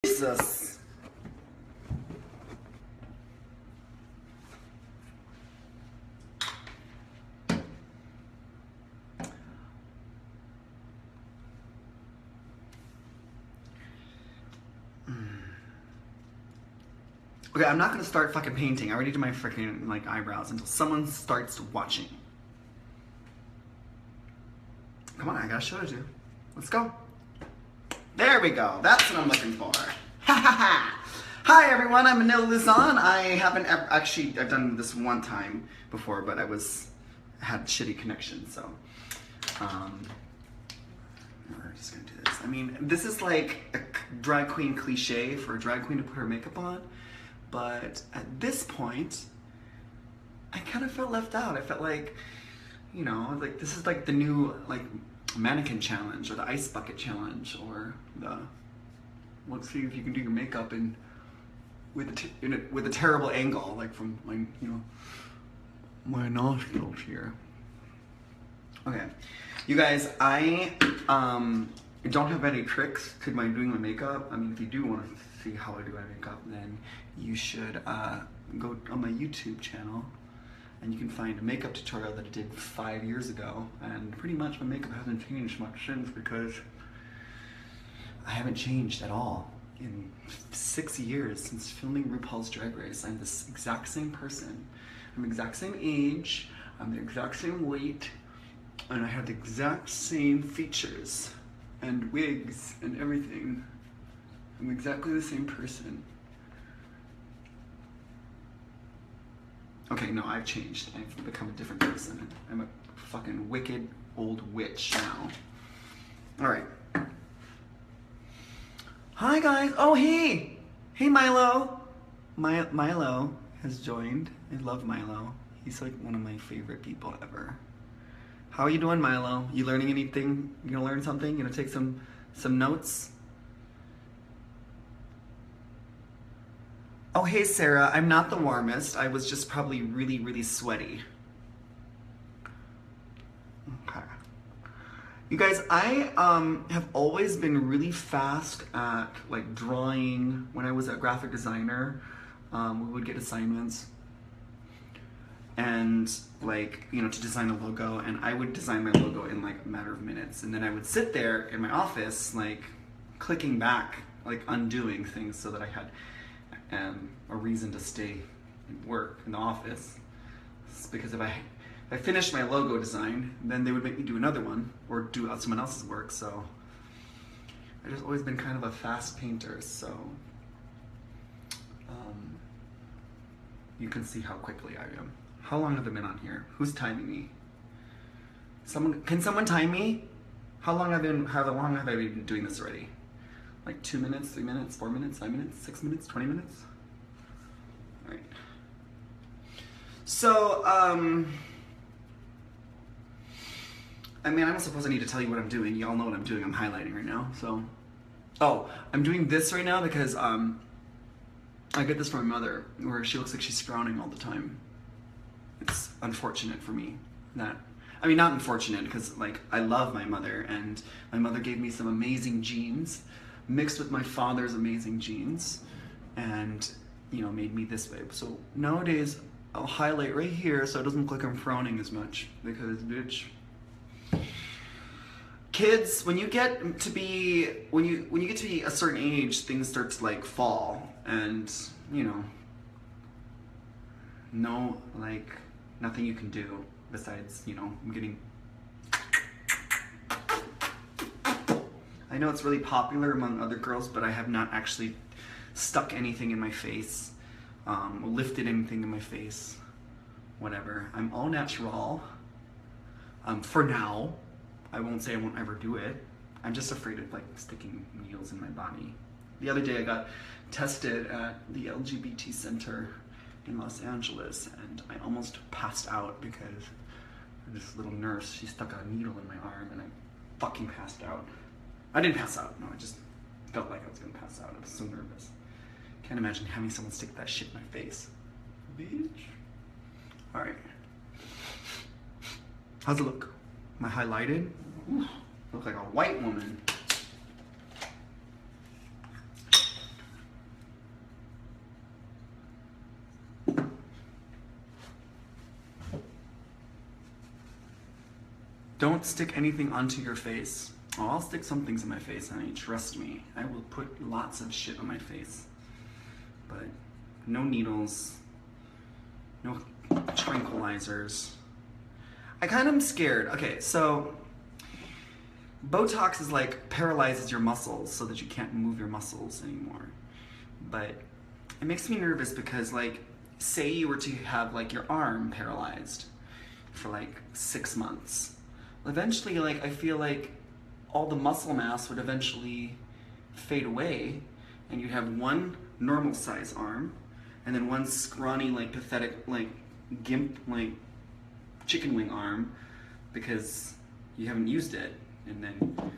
Jesus. Okay, I'm not gonna start fucking painting. I already did my freaking like eyebrows until someone starts watching. Come on, I gotta show it to you. Let's go. There we go. That's what I'm looking for. Ha ha ha. Hi everyone, I'm Manila Luzon. I haven't actually, I've done this one time before, but had shitty connection, so we're just gonna do this. I mean, this is like a drag queen cliche for a drag queen to put her makeup on, but at this point, I kind of felt left out. I felt like, you know, like this is like the new like mannequin challenge or the ice bucket challenge or the let's see if you can do your makeup with a terrible angle, like from my my nostrils here. Okay, you guys, I don't have any tricks to doing my makeup. I mean, if you do want to see how I do my makeup, then you should go on my YouTube channel, and you can find a makeup tutorial that I did 5 years ago. And pretty much my makeup hasn't changed much since because I haven't changed at all. In 6 years since filming RuPaul's Drag Race, I'm this exact same person. I'm the exact same age, I'm the exact same weight, and I have the exact same features and wigs and everything. I'm exactly the same person. Okay, no, I've changed. I've become a different person. I'm a fucking wicked old witch now. All right. Hi guys. Oh hey, hey Milo. Milo has joined. I love Milo. He's like one of my favorite people ever. How are you doing, Milo? You learning anything? You gonna learn something? You gonna take some notes? Oh hey Sarah, I'm not the warmest. I was just probably really sweaty. Okay. You guys, I have always been really fast at like drawing. When I was a graphic designer, we would get assignments and like, you know, to design a logo, and I would design my logo in like a matter of minutes. And then I would sit there in my office, like clicking back, like undoing things so that I had a reason to stay and work in the office. It's because if I finished my logo design, then they would make me do another one or do someone else's work. So I've just always been kind of a fast painter. So you can see how quickly I am. How long have I been on here? Who's timing me? Can someone time me? How long have I been doing this already? Like 2 minutes, 3 minutes, 4 minutes, 5 minutes, 6 minutes, 20 minutes? All right. So, I mean, I don't suppose I need to tell you what I'm doing. Y'all know what I'm doing. I'm highlighting right now. So, oh, I'm doing this right now because I get this from my mother, where she looks like she's frowning all the time. It's unfortunate for me that, I mean, not unfortunate because like I love my mother, and my mother gave me some amazing genes mixed with my father's amazing genes, and you know, made me this way. So nowadays I'll highlight right here so it doesn't look like I'm frowning as much, because bitch, kids, when you get to be a certain age, things start to like fall, and you know, no, like nothing you can do besides, you know, getting. I know it's really popular among other girls, but I have not actually stuck anything in my face, lifted anything in my face, whatever. I'm all natural. For now. I won't say I won't ever do it. I'm just afraid of like sticking needles in my body. The other day I got tested at the LGBT center in Los Angeles, and I almost passed out because this little nurse, she stuck a needle in my arm, and I fucking passed out. I didn't pass out, no, I just felt like I was gonna pass out. I was so nervous. Can't imagine having someone stick that shit in my face. Bitch. All right. How's it look? Am I highlighted? Ooh, look like a white woman. Don't stick anything onto your face. Oh, I'll stick some things in my face, honey. Trust me. I will put lots of shit on my face. But no needles. No tranquilizers. I kind of am scared. Okay, so Botox is like paralyzes your muscles so that you can't move your muscles anymore. But it makes me nervous because, like, say you were to have like your arm paralyzed for like 6 months. Eventually, like, I feel like all the muscle mass would eventually fade away and you'd have one normal size arm and then one scrawny, like, pathetic, like, gimp, like, chicken wing arm because you haven't used it. And then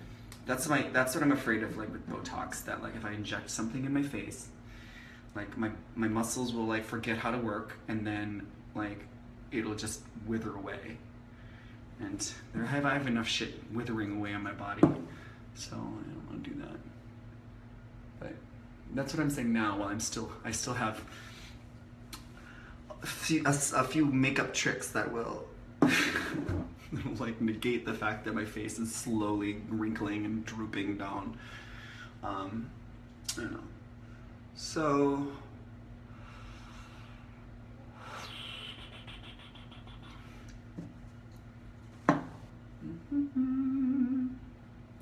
that's what I'm afraid of, like, with Botox, that, like, if I inject something in my face, like, my muscles will, like, forget how to work and then, like, it'll just wither away. And I have enough shit withering away on my body, so I don't want to do that. But that's what I'm saying now. While I still have a few makeup tricks that will like negate the fact that my face is slowly wrinkling and drooping down. I don't know. So.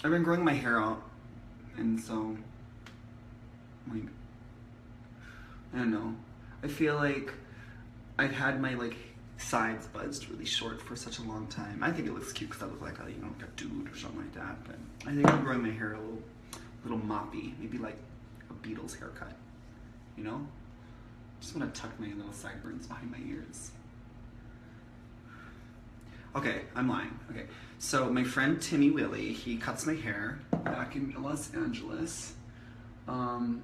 I've been growing my hair out, and so, like, I don't know. I feel like I've had my, like, sides buzzed really short for such a long time. I think it looks cute because I look like a, you know, like a dude or something like that. But I think I'm growing my hair a little moppy, maybe like a Beatles haircut. You know, just want to tuck my little sideburns behind my ears. Okay, I'm lying. Okay, so my friend Timmy Willie, he cuts my hair back in Los Angeles, and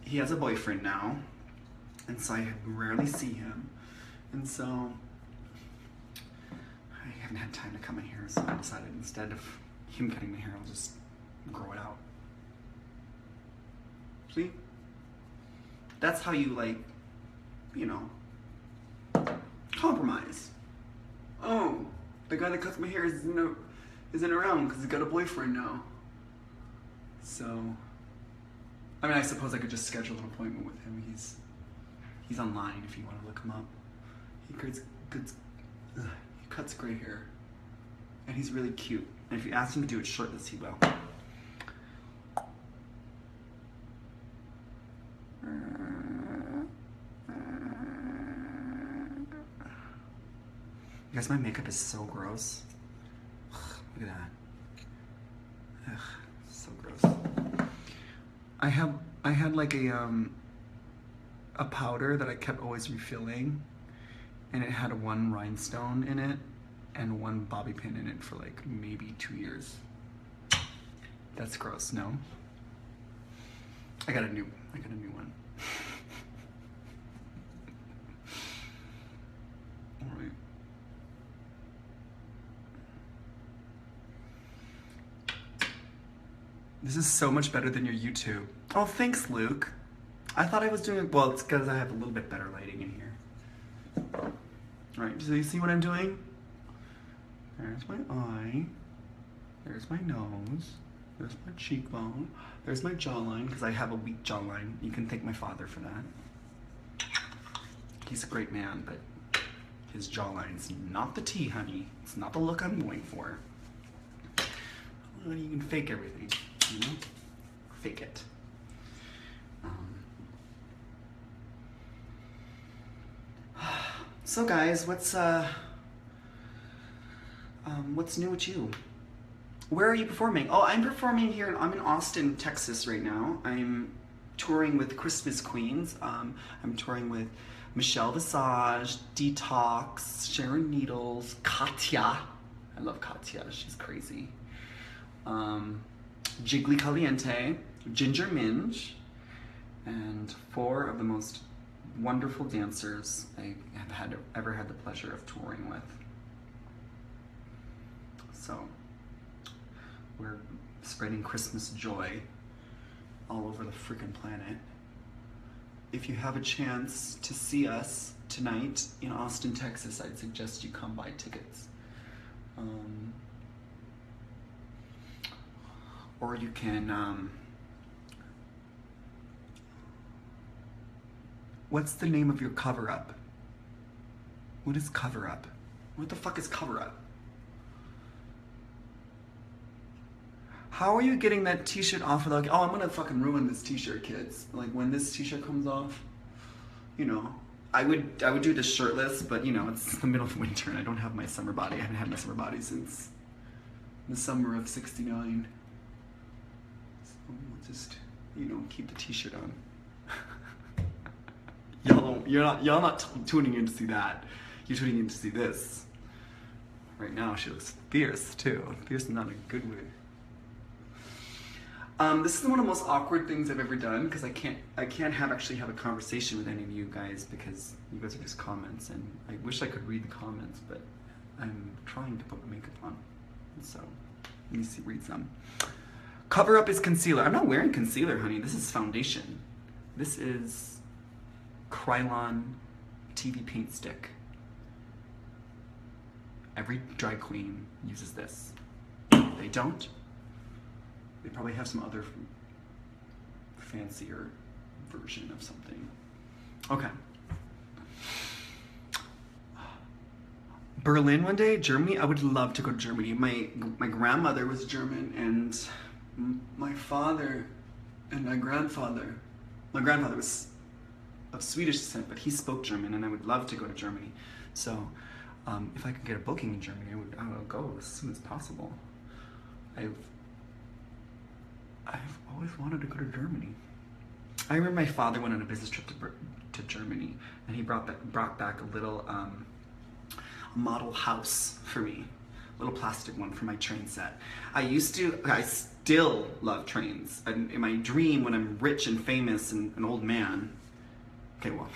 he has a boyfriend now, and so I rarely see him, and so I haven't had time to cut my hair, so I decided instead of him cutting my hair, I'll just grow it out. See? That's how you, like, you know, compromise. Oh, the guy that cuts my hair isn't around because he's got a boyfriend now. So, I mean, I suppose I could just schedule an appointment with him. He's online if you want to look him up. He cuts gray hair, and he's really cute. And if you ask him to do it shirtless, he will. You guys, my makeup is so gross. Ugh, look at that. Ugh, so gross. I had like a powder that I kept always refilling, and it had one rhinestone in it and one bobby pin in it for like maybe 2 years. That's gross, no? I got a new one. All right. This is so much better than your YouTube. Oh, thanks, Luke. I thought I was doing, well, it's because I have a little bit better lighting in here. All right, so you see what I'm doing? There's my eye. There's my nose. There's my cheekbone. There's my jawline, because I have a weak jawline. You can thank my father for that. He's a great man, but his jawline's not the tea, honey. It's not the look I'm going for. Well, you can fake everything, you know? Fake it. So guys, what's new with you? Where are you performing? Oh, I'm performing here. I'm in Austin, Texas right now. I'm touring with Christmas Queens. I'm touring with Michelle Visage, Detox, Sharon Needles, Katya. I love Katya. She's crazy. Jiggly Caliente, Ginger Minge, and 4 of the most wonderful dancers I have ever had the pleasure of touring with. So we're spreading Christmas joy all over the freaking planet. If you have a chance to see us tonight in Austin, Texas, I'd suggest you come buy tickets. Or you can, what's the name of your cover-up? What is cover-up? What the fuck is cover-up? How are you getting that t-shirt off without, oh, I'm gonna fucking ruin this t-shirt, kids. Like, when this t-shirt comes off, you know, I would do this shirtless, but you know, it's the middle of winter and I don't have my summer body. I haven't had my summer body since the summer of '69. So we'll just, you know, keep the t-shirt on. Y'all not tuning in to see that. You're tuning in to see this. Right now, she looks fierce too. Fierce in not a good way. This is one of the most awkward things I've ever done because I can't actually have a conversation with any of you guys because you guys are just comments, and I wish I could read the comments, but I'm trying to put my makeup on. And so let me read some. Cover up is concealer. I'm not wearing concealer, honey. This is foundation. This is Krylon TV paint stick. Every drag queen uses this. If they don't, they probably have some other fancier version of something. Okay. Berlin one day, Germany. I would love to go to Germany. My grandmother was German, and my father and my grandfather was of Swedish descent, but he spoke German, and I would love to go to Germany. So if I could get a booking in Germany, I would go as soon as possible. I've always wanted to go to Germany. I remember my father went on a business trip to Germany, and he brought back a little model house for me, a little plastic one for my train set. I still love trains. In my dream, when I'm rich and famous and an old man, okay, well,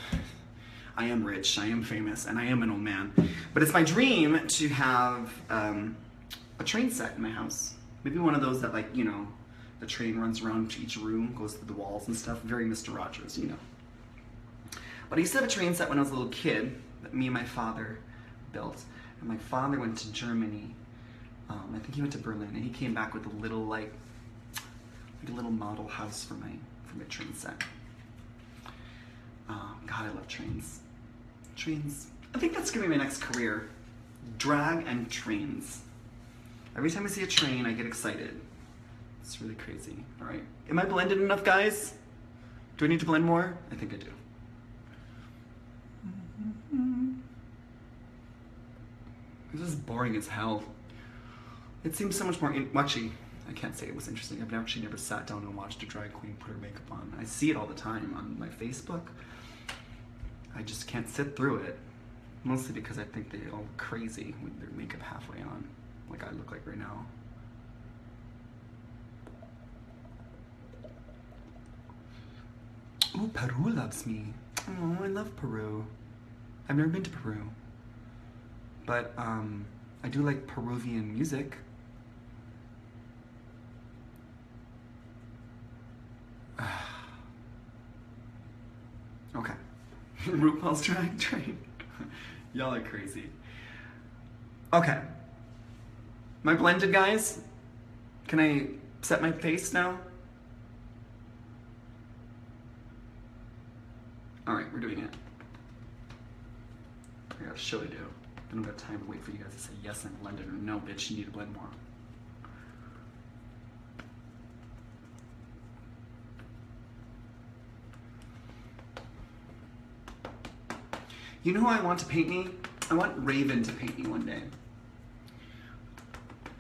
I am rich, I am famous, and I am an old man, but it's my dream to have a train set in my house. Maybe one of those that, like, you know, the train runs around to each room, goes through the walls and stuff. Very Mr. Rogers, you know. But I used to have a train set when I was a little kid that me and my father built. And my father went to Germany. I think he went to Berlin, and he came back with a little, like a little model house for my train set. God, I love trains. Trains. I think that's gonna be my next career. Drag and trains. Every time I see a train, I get excited. It's really crazy. All right. Am I blended enough, guys? Do I need to blend more? I think I do. This is boring as hell. It seems so much more muchy. I can't say it was interesting. I've actually never sat down and watched a drag queen put her makeup on. I see it all the time on my Facebook. I just can't sit through it. Mostly because I think they all look crazy with their makeup halfway on, like I look like right now. Ooh, Peru loves me. Oh, I love Peru. I've never been to Peru. But I do like Peruvian music. Okay. RuPaul's Drag Train. Y'all are crazy. Okay. Am I blended, guys? Can I set my face now? Alright, we're doing it. I got a show to do. I don't have time to wait for you guys to say yes, I'm blended, or no, bitch, you need to blend more. You know who I want to paint me? I want Raven to paint me one day.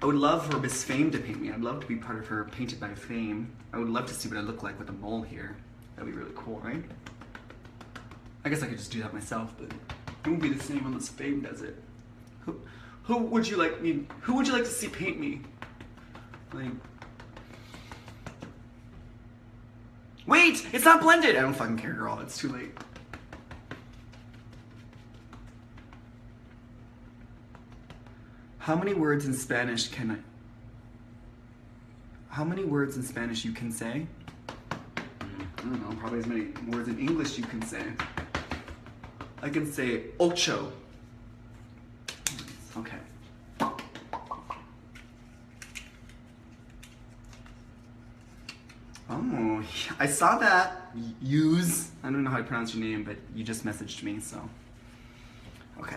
I would love for Miss Fame to paint me. I'd love to be part of her Painted by Fame. I would love to see what I look like with a mole here. That'd be really cool, right? I guess I could just do that myself, but it won't be the same unless Fame does it. Who would you like me? Who would you like to see paint me? Like, wait, it's not blended. I don't fucking care, girl. It's too late. How many words in Spanish can I? How many words in Spanish you can say? I don't know. Probably as many words in English you can say. I can say ocho. Okay. Oh, I saw that. Use. I don't know how to pronounce your name, but you just messaged me, so. Okay.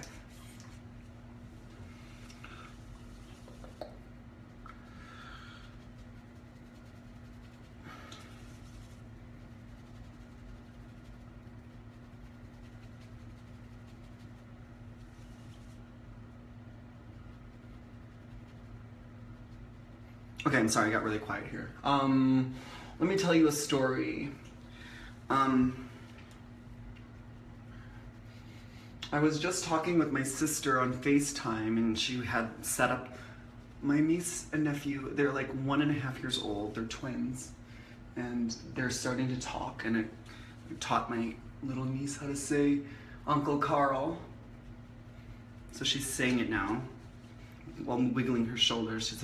Okay, I'm sorry, I got really quiet here. Let me tell you a story. I was just talking with my sister on FaceTime, and she had set up my niece and nephew. They're like 1.5 years old. They're twins, and they're starting to talk. And I taught my little niece how to say Uncle Carl. So she's saying it now while wiggling her shoulders.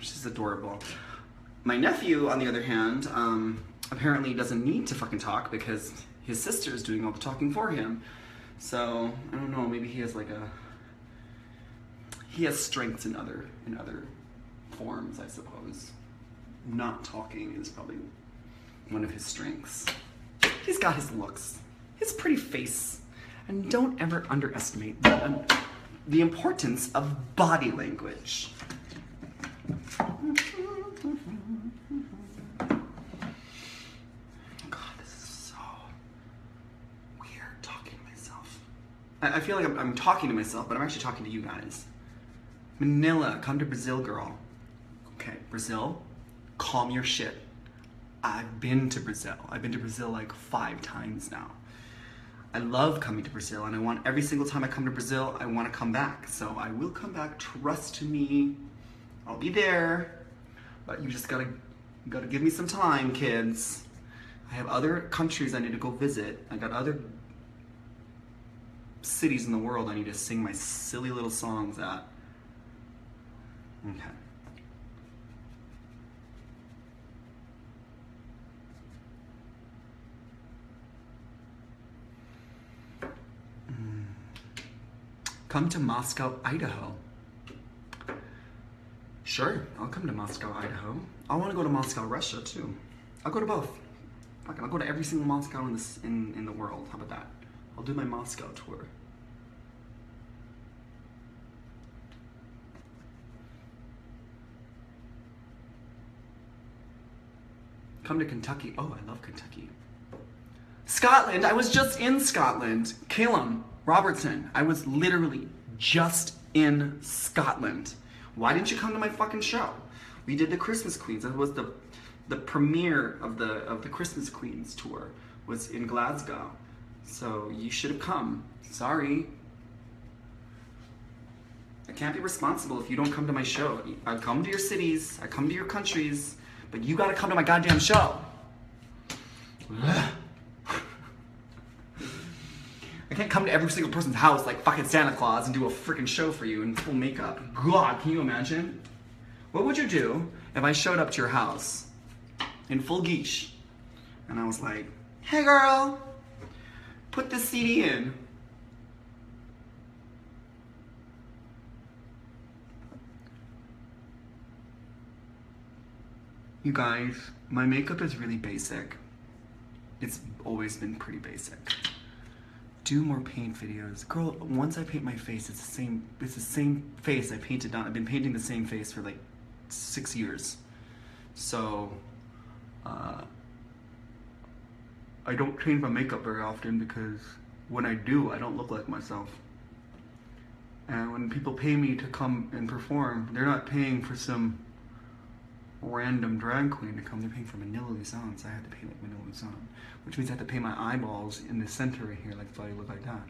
She's adorable. My nephew, on the other hand, apparently doesn't need to fucking talk because his sister is doing all the talking for him. So I don't know. Maybe he has strengths in other forms, I suppose. Not talking is probably one of his strengths. He's got his looks, his pretty face, and don't ever underestimate the importance of body language. I feel like I'm talking to myself, but I'm actually talking to you guys. Manila, come to Brazil, girl. Okay, Brazil, calm your shit. I've been to Brazil. I've been to Brazil like 5 times now. I love coming to Brazil, and I want every single time I come to Brazil, I want to come back. So I will come back, trust me. I'll be there, but you just gotta give me some time, kids. I have other countries I need to go visit. I got other cities in the world I need to sing my silly little songs at. Okay. Come to Moscow, Idaho. Sure, I'll come to Moscow, Idaho. I want to go to Moscow, Russia too. I'll go to both. I'll go to every single Moscow in the world. How about that? I'll do my Moscow tour. Come to Kentucky. Oh, I love Kentucky. Scotland. I was just in Scotland. Callum Robertson. I was literally just in Scotland. Why didn't you come to my fucking show? We did the Christmas Queens. That was the premiere of the Christmas Queens tour was in Glasgow. So you should have come. Sorry. I can't be responsible if you don't come to my show. I come to your cities, I come to your countries, but you gotta come to my goddamn show. I can't come to every single person's house like fucking Santa Claus and do a freaking show for you in full makeup. God, can you imagine? What would you do if I showed up to your house in full geesh and I was like, hey girl, put this CD in. You guys, my makeup is really basic. It's always been pretty basic. Do more paint videos. Girl, once I paint my face, it's the same face I painted on. I've been painting the same face for like 6 years. So, I don't change my makeup very often because when I do, I don't look like myself. And when people pay me to come and perform, they're not paying for some random drag queen to come. They're paying for Manila Luzon, so I had to pay like Manila Luzon, which means I have to pay my eyeballs in the center right here, like so I look like that.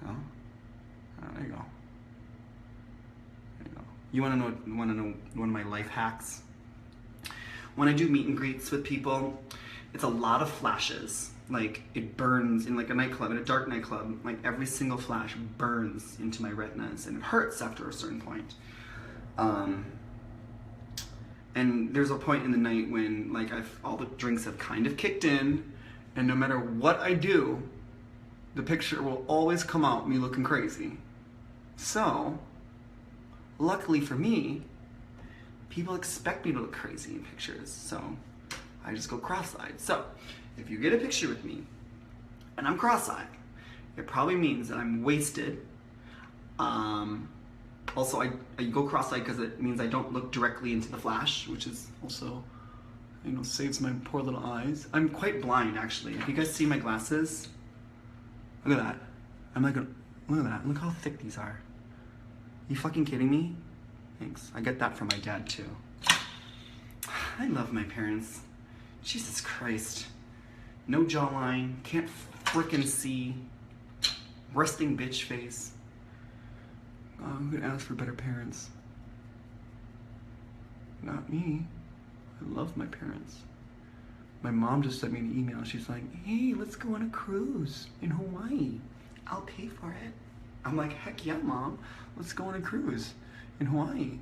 Oh, there you go. There you go. You want to know one of my life hacks? When I do meet and greets with people, it's a lot of flashes. Like it burns in like a nightclub, in a dark nightclub. Like every single flash burns into my retinas, and it hurts after a certain point. And there's a point in the night when like all the drinks have kind of kicked in, and no matter what I do, the picture will always come out me looking crazy. So, luckily for me, people expect me to look crazy in pictures. So, I just go cross-eyed. So, if you get a picture with me and I'm cross-eyed, it probably means that I'm wasted. Also, I go cross-eyed because it means I don't look directly into the flash, which is also, you know, saves my poor little eyes. I'm quite blind, actually. If you guys see my glasses, look at that. I'm like, look at that. Look how thick these are. You fucking kidding me? Thanks. I get that from my dad, too. I love my parents. Jesus Christ. No jawline. Can't frickin' see. Resting bitch face. I'm gonna ask for better parents. Not me. I love my parents. My mom just sent me an email. She's like, hey, let's go on a cruise in Hawaii. I'll pay for it. I'm like, heck yeah, Mom. Let's go on a cruise in Hawaii.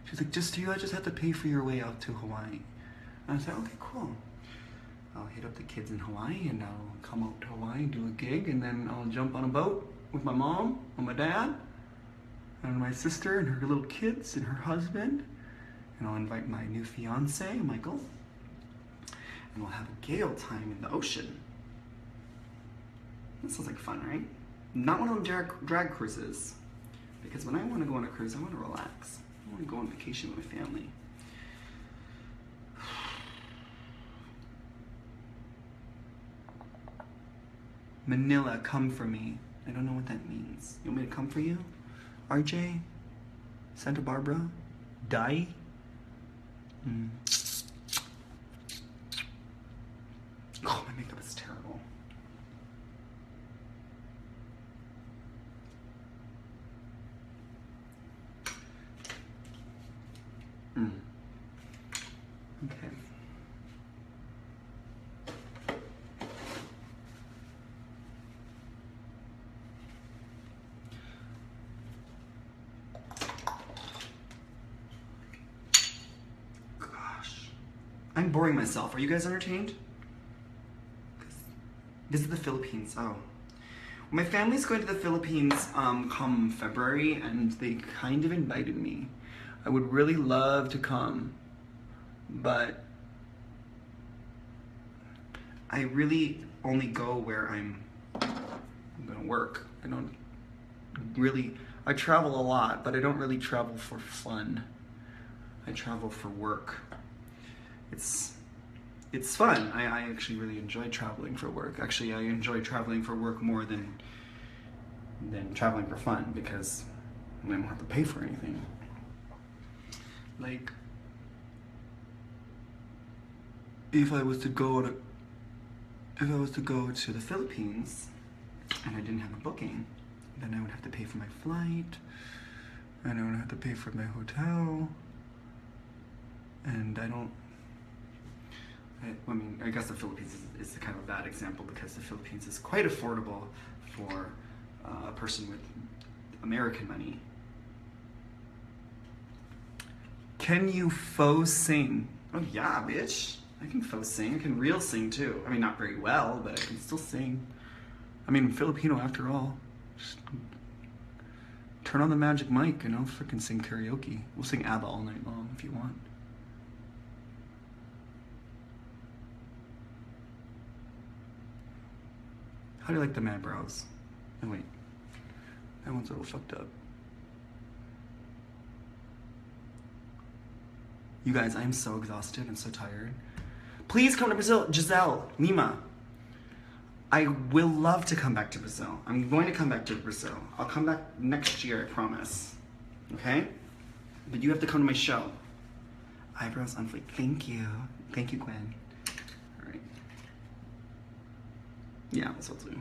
She's like, I just have to pay for your way out to Hawaii. And I was like, okay, cool. I'll hit up the kids in Hawaii and I'll come out to Hawaii and do a gig, and then I'll jump on a boat with my mom and my dad and my sister and her little kids and her husband, and I'll invite my new fiance, Michael, and we'll have a gay old time in the ocean. That sounds like fun, right? Not one of them drag cruises, because when I want to go on a cruise, I want to relax. I want to go on vacation with my family. Manila, come for me. I don't know what that means. You want me to come for you? RJ? Santa Barbara? Die? Oh, my makeup is terrible. Okay. Gosh. I'm boring myself. Are you guys entertained? Visit the Philippines. Oh. My family's going to the Philippines come February, and they kind of invited me. I would really love to come, but I really only go where I'm gonna work. I travel a lot, but I don't really travel for fun. I travel for work. It's fun. I actually really enjoy traveling for work. Actually, I enjoy traveling for work more than traveling for fun, because I don't have to pay for anything. Like, if I was to go to the Philippines and I didn't have a booking, then I would have to pay for my flight, and I would have to pay for my hotel, and I guess the Philippines is kind of a bad example, because the Philippines is quite affordable for a person with American money. Can you faux sing? Oh yeah, bitch. I can faux sing. I can real sing too. I mean, not very well, but I can still sing. I mean, I'm Filipino after all. Just turn on the magic mic and I'll freaking sing karaoke. We'll sing ABBA all night long if you want. How do you like the eyebrows? Oh wait, that one's a little fucked up. You guys, I am so exhausted and so tired. Please come to Brazil. Giselle, Nima. I will love to come back to Brazil. I'm going to come back to Brazil. I'll come back next year, I promise. Okay? But you have to come to my show. Eyebrows on fleek. Thank you. Thank you, Gwen. All right. Yeah, that's what I'll do.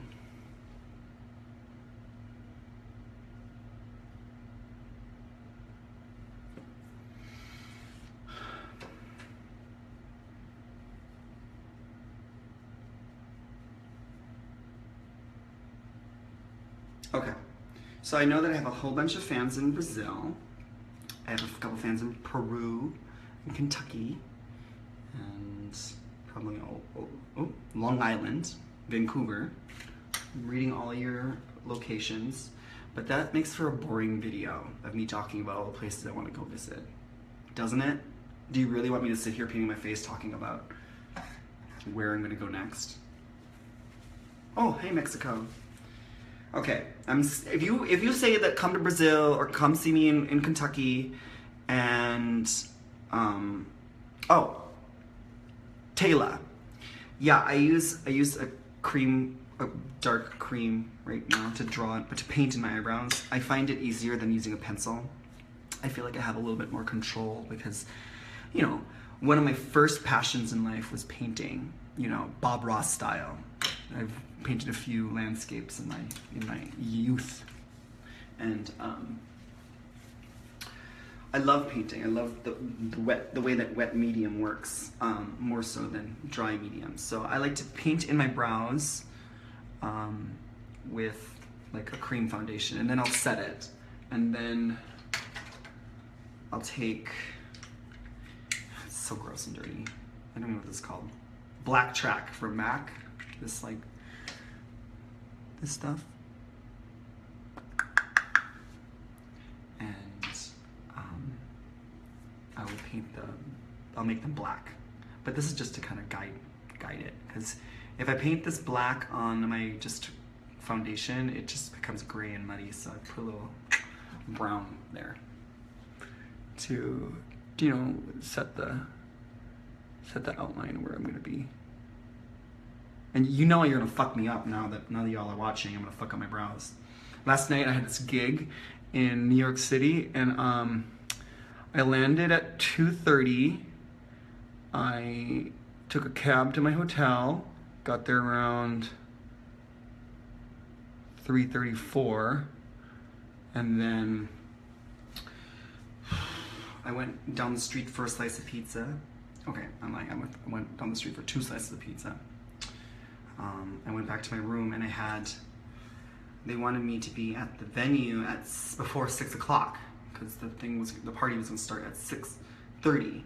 Okay, so I know that I have a whole bunch of fans in Brazil. I have a couple fans in Peru, and Kentucky, and probably Long Island, Vancouver. I'm reading all your locations, but that makes for a boring video of me talking about all the places I want to go visit, doesn't it? Do you really want me to sit here painting my face talking about where I'm gonna go next. Oh, hey Mexico. Okay, if you say that come to Brazil or come see me in Kentucky, and oh, Taylor. Yeah, I use a dark cream right now to draw it, but to paint in my eyebrows. I find it easier than using a pencil. I feel like I have a little bit more control because, you know, one of my first passions in life was painting, you know, Bob Ross style. I've painted a few landscapes in my youth, and I love painting. I love the way that wet medium works, more so than dry medium. So I like to paint in my brows with like a cream foundation, and then I'll set it, and then I'll take, it's so gross and dirty, I don't know what this is called, Black Track from MAC, this stuff, and I will I'll make them black, but this is just to kind of guide it, because if I paint this black on my just foundation, it just becomes gray and muddy, so I put a little brown there to, you know, set the outline where I'm gonna be. And you know you're gonna fuck me up now that y'all are watching. I'm gonna fuck up my brows. Last night I had this gig in New York City, and I landed at 2:30. I took a cab to my hotel, got there around 3:34, and then I went down the street for a slice of pizza. Okay, I'm lying. I went down the street for 2 slices of pizza. I went back to my room, and they wanted me to be at the venue before 6 o'clock, because the party was gonna start at 6:30.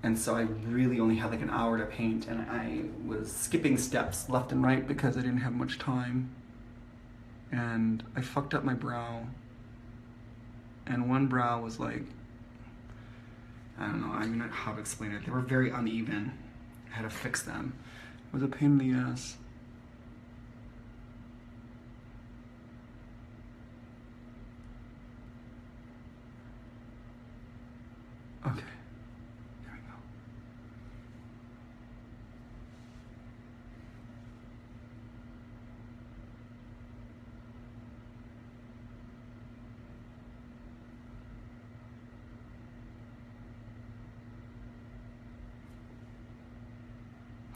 And so I really only had like an hour to paint, and I was skipping steps left and right because I didn't have much time. And I fucked up my brow. And one brow was like, I don't know, I don't know how to explain it. They were very uneven. I had to fix them. It was a pain in the ass. Okay, there we go.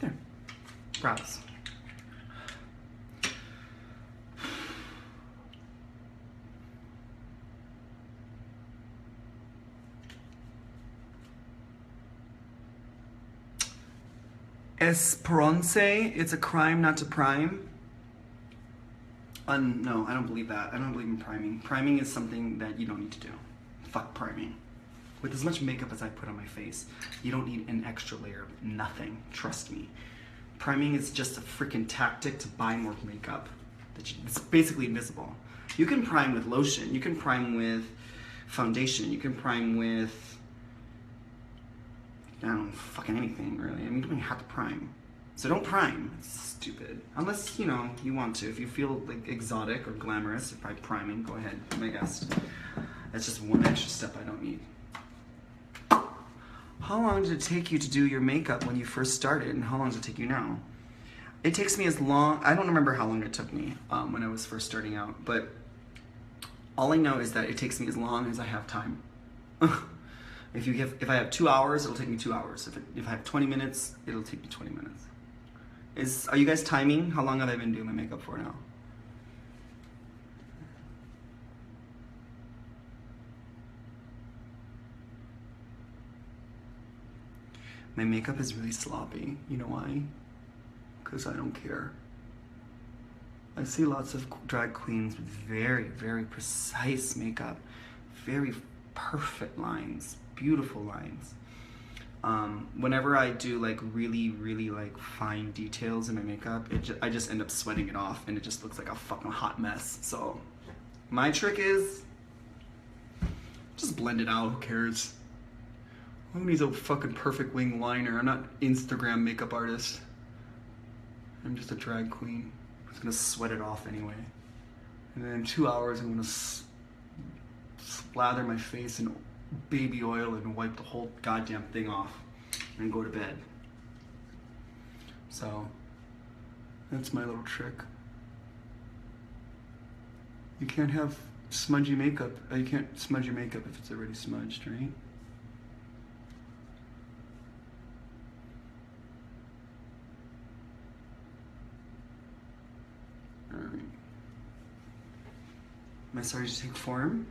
There, brows. Esperance, it's a crime not to prime. No, I don't believe that. I don't believe in priming. Priming is something that you don't need to do. Fuck priming. With as much makeup as I put on my face, you don't need an extra layer of nothing. Trust me. Priming is just a freaking tactic to buy more makeup. It's basically invisible. You can prime with lotion. You can prime with foundation. You can prime with, I don't know, fucking anything really. I mean, you don't even have to prime. So don't prime. It's stupid. Unless, you know, you want to. If you feel like exotic or glamorous by priming, go ahead, be my guest. That's just one extra step I don't need. How long did it take you to do your makeup when you first started, and how long does it take you now? It takes me as long, I don't remember how long it took me when I was first starting out, but all I know is that it takes me as long as I have time. If I have 2 hours, it'll take me 2 hours. If I have 20 minutes, it'll take me 20 minutes. Are you guys timing? How long have I been doing my makeup for now? My makeup is really sloppy. You know why? Because I don't care. I see lots of drag queens with very, very precise makeup, very perfect lines, beautiful lines. Whenever I do like really, really like fine details in my makeup, I just end up sweating it off, and it just looks like a fucking hot mess. So my trick is just blend it out. Who cares? Who needs a fucking perfect wing liner? I'm not Instagram makeup artist. I'm just a drag queen. I'm just gonna sweat it off anyway. And then in 2 hours, I'm gonna slather my face in baby oil and wipe the whole goddamn thing off and go to bed. So, that's my little trick. You can't have smudgy makeup. You can't smudge your makeup if it's already smudged, right? Alright. Am I starting to take form?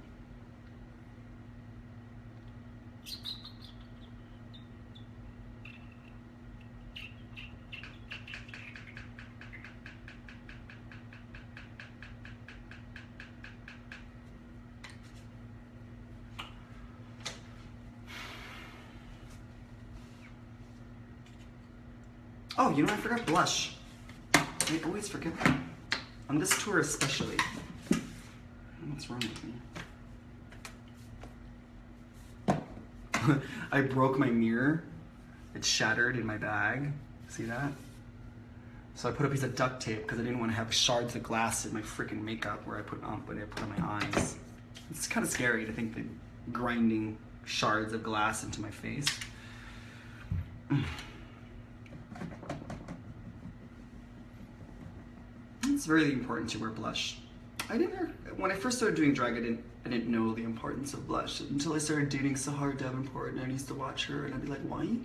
Oh, you know, I forgot blush. I always forget that. On this tour especially. What's wrong with me? I broke my mirror. It shattered in my bag. See that? So I put a piece of duct tape because I didn't want to have shards of glass in my freaking makeup where I put on my eyes. It's kind of scary to think that grinding shards of glass into my face. It's really important to wear blush. When I first started doing drag, I didn't know the importance of blush until I started dating Sahar Davenport, and I used to watch her, and I'd be like, why are you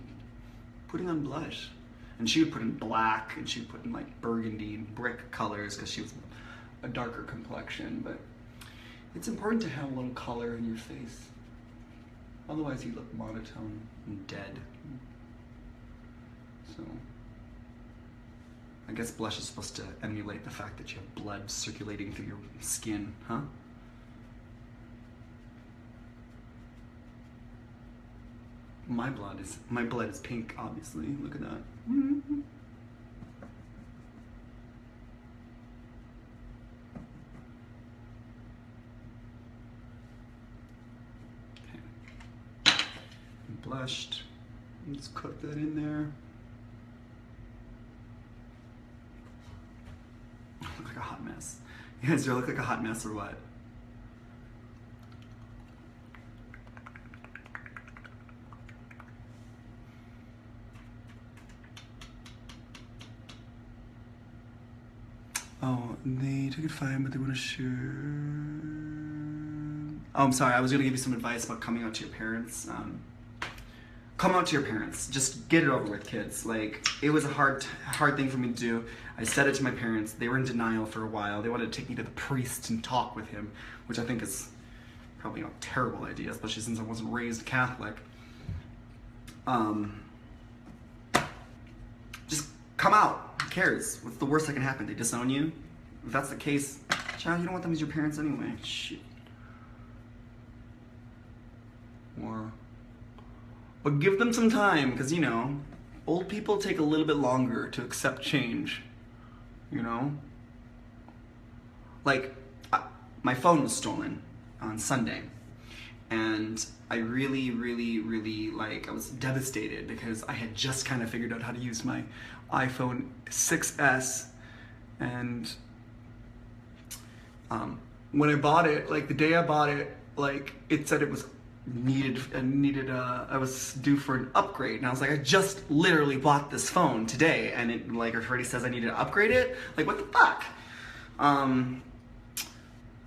putting on blush? And she would put in black, and she would put in like burgundy and brick colors because she was a darker complexion, but it's important to have a little color in your face. Otherwise you look monotone and dead. So, I guess blush is supposed to emulate the fact that you have blood circulating through your skin, huh? My blood is pink, obviously. Look at that. Mm-hmm. Okay. Blushed. Let's cook that in there. Look like a hot mess. You guys, do I look like a hot mess or what? Oh, they took it fine, but they want to share. Oh, I'm sorry. I was going to give you some advice about coming out to your parents. Come out to your parents. Just get it over with, kids. Like, it was a hard thing for me to do. I said it to my parents. They were in denial for a while. They wanted to take me to the priest and talk with him, which I think is probably a terrible idea, especially since I wasn't raised Catholic. Just come out. Who cares? What's the worst that can happen? They disown you? If that's the case, child, you don't want them as your parents anyway. Shit. But give them some time, because, you know, old people take a little bit longer to accept change, you know? Like, my phone was stolen on Sunday, and I really, I was devastated because I had just kind of figured out how to use my iPhone 6S, and when I bought it, like the day I bought it, like it said it was I was due for an upgrade, and I was like, I just literally bought this phone today, and it like already says I need to upgrade it. Like, what the fuck? I'm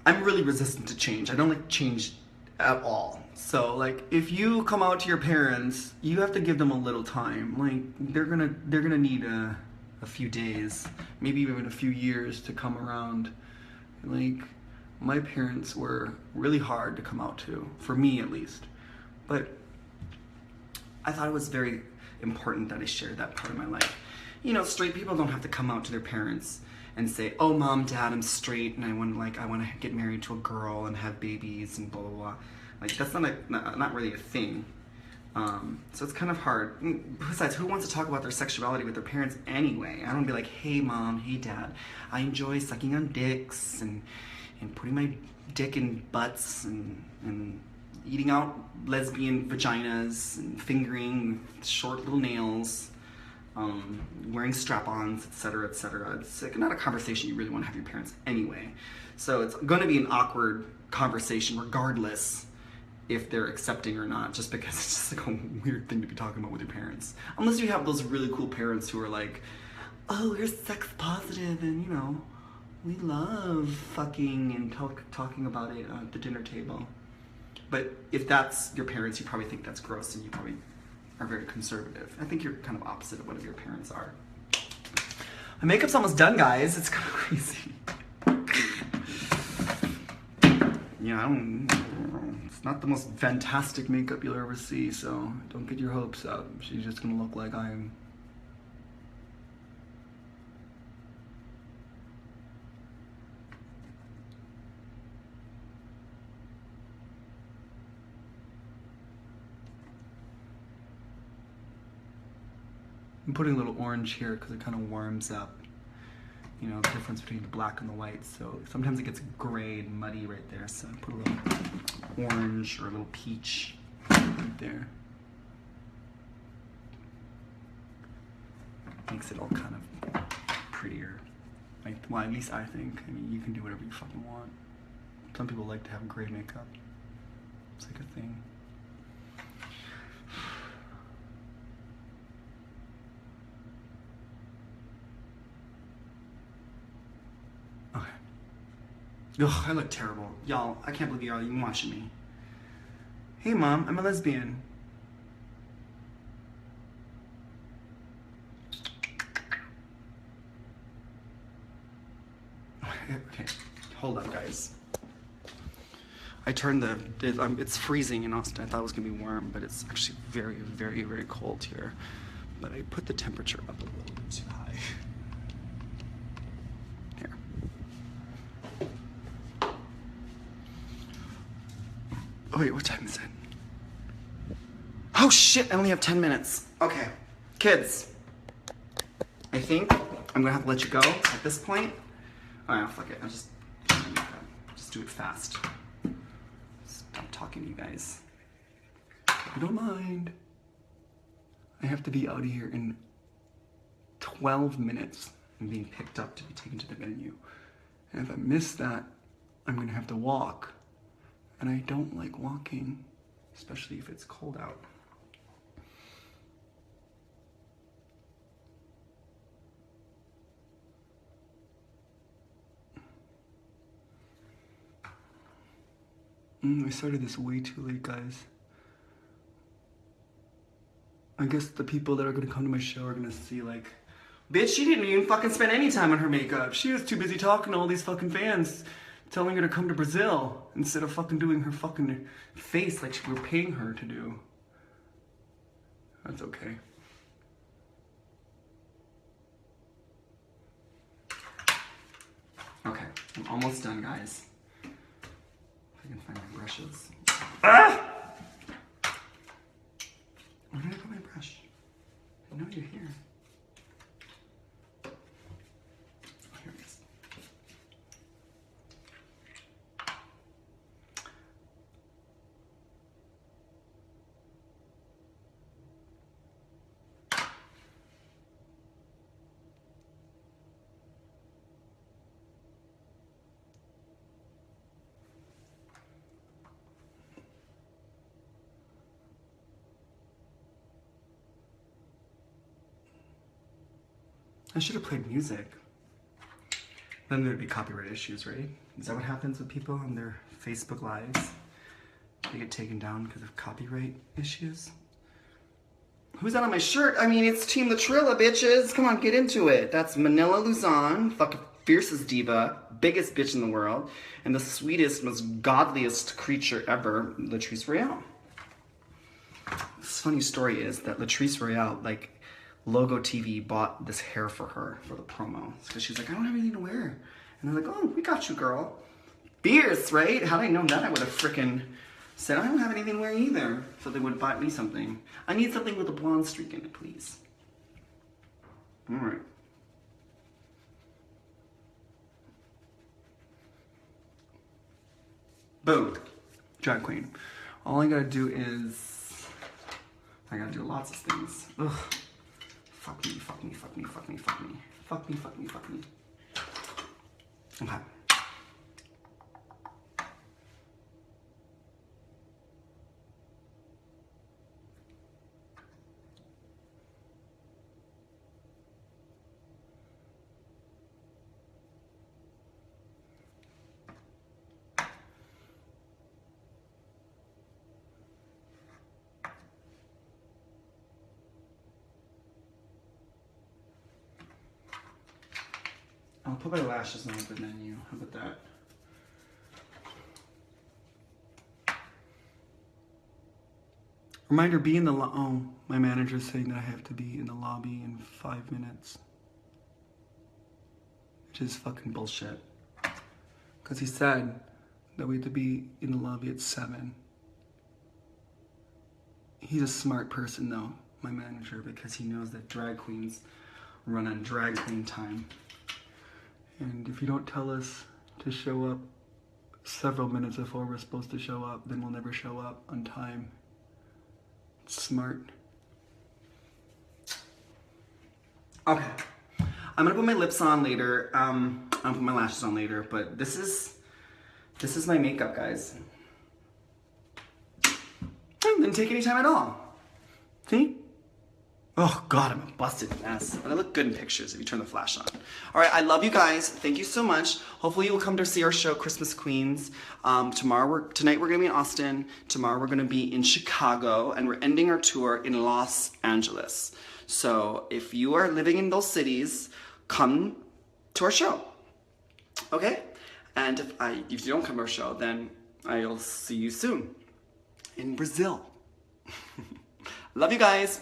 really resistant to change. I don't like change at all. So like, if you come out to your parents, you have to give them a little time. Like, they're gonna need a few days, maybe even a few years to come around. Like, my parents were really hard to come out to, for me at least. But I thought it was very important that I shared that part of my life. You know, straight people don't have to come out to their parents and say, oh, mom, dad, I'm straight, and I want to get married to a girl and have babies and blah, blah, blah. Like, that's not really a thing. So it's kind of hard. Besides, who wants to talk about their sexuality with their parents anyway? I don't be like, hey, mom, hey, dad, I enjoy sucking on dicks and putting my dick in butts and eating out lesbian vaginas, and fingering, short little nails, wearing strap-ons, etc., etc. It's like not a conversation you really want to have with your parents anyway. So it's going to be an awkward conversation regardless if they're accepting or not, just because it's just like a weird thing to be talking about with your parents. Unless you have those really cool parents who are like, oh, we're sex positive and, you know, we love fucking and talking about it at the dinner table. But if that's your parents, you probably think that's gross and you probably are very conservative. I think you're kind of opposite of what your parents are. My makeup's almost done, guys. It's kind of crazy. Yeah, it's not the most fantastic makeup you'll ever see, so don't get your hopes up. She's just gonna look like I'm. I'm putting a little orange here because it kind of warms up, you know, the difference between the black and the white. So sometimes it gets gray and muddy right there. So I put a little orange or a little peach right there. Makes it all kind of prettier. Like, well, at least I think. I mean, you can do whatever you fucking want. Some people like to have gray makeup. It's like a thing. Ugh, I look terrible. Y'all, I can't believe y'all even watching me. Hey mom, I'm a lesbian. Okay, hold up guys. I turned it's freezing in Austin. I thought it was gonna be warm, but it's actually very, very, very cold here. But I put the temperature up a little bit too high. Oh wait, what time is it? Oh shit, I only have 10 minutes. Okay, kids. I think I'm gonna have to let you go at this point. Alright, fuck it, I'll just do it fast. Stop talking to you guys. If you don't mind. I have to be out of here in 12 minutes. I'm being picked up to be taken to the venue. And if I miss that, I'm gonna have to walk. And I don't like walking, especially if it's cold out. I started this way too late, guys. I guess the people that are gonna come to my show are gonna see like, bitch, she didn't even fucking spend any time on her makeup. She was too busy talking to all these fucking fans, telling her to come to Brazil instead of fucking doing her fucking face like we were paying her to do. That's okay. Okay, I'm almost done, guys. If I can find my brushes. Ah! Where did I put my brush? I know you're here. Oh, here it is. I should have played music. Then there'd be copyright issues, right? Is that what happens with people on their Facebook Lives? They get taken down because of copyright issues? Who's that on my shirt? I mean, it's Team Latrilla, bitches. Come on, get into it. That's Manila Luzon, fucking fiercest diva, biggest bitch in the world, and the sweetest, most godliest creature ever, Latrice Royale. This funny story is that Latrice Royale, like, Logo TV bought this hair for her for the promo because she's like, I don't have anything to wear. And they're like, oh, we got you, girl. Fierce, right? Had I known that, I would have frickin' said, I don't have anything to wear either. So they would buy me something. I need something with a blonde streak in it, please. All right. Boom. Drag queen. All I gotta do is, I gotta do lots of things. Ugh. Fuck me, fuck me, fuck me, fuck me, fuck me. Fuck me, fuck me, fuck me. Okay. I'll put my lashes on the menu. How about that? Reminder, be in the oh, my manager's saying that I have to be in the lobby in 5 minutes. Which is fucking bullshit. Because he said that we have to be in the lobby at 7. He's a smart person though, my manager, because he knows that drag queens run on drag queen time. And if you don't tell us to show up several minutes before we're supposed to show up, then we'll never show up on time. It's smart. Okay. I'm gonna put my lips on later. I'm gonna put my lashes on later, but this is my makeup, guys. Didn't take any time at all. See? Oh God, I'm a busted mess. But I look good in pictures if you turn the flash on. All right, I love you guys. Thank you so much. Hopefully you'll come to see our show, Christmas Queens. Tonight we're gonna be in Austin. Tomorrow we're gonna be in Chicago, and we're ending our tour in Los Angeles. So if you are living in those cities, come to our show. Okay? And if you don't come to our show, then I'll see you soon in Brazil. Love you guys.